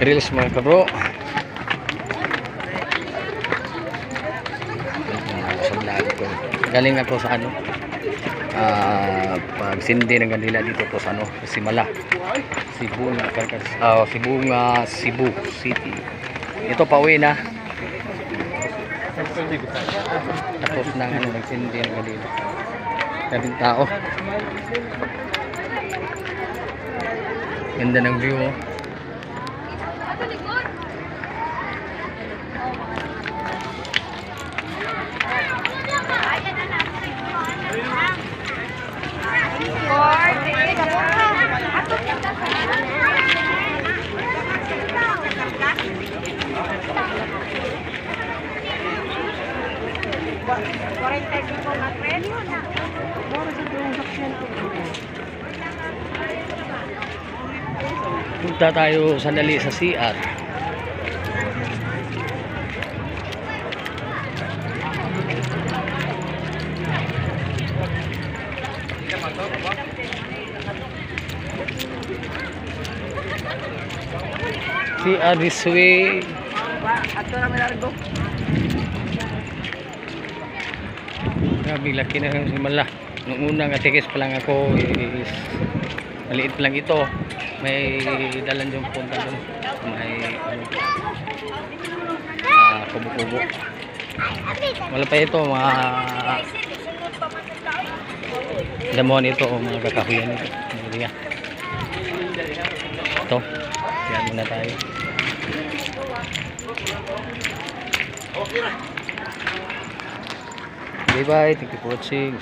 Reels mga kabro. Sa vlog ko. Galing ako sa ano. Pagsindi ng kandila dito po sa ano, Simala. Cebu City. Ito pauwi na. Tapos nang ano, nagsindi ng kandila. Kaming tao. Ganda ng view mo. Punta tayo sandali sa CR. CR this way. Grabe, laki na ng Simala. Nung unang atikis pa lang ako is maliit pa lang ito. May dalan yung punta doon. May kubo-kubo. Wala pa ito mga damon ito o mga kakahuyan ito. Ito. Yan muna tayo. Bye bye. Thank you for watching.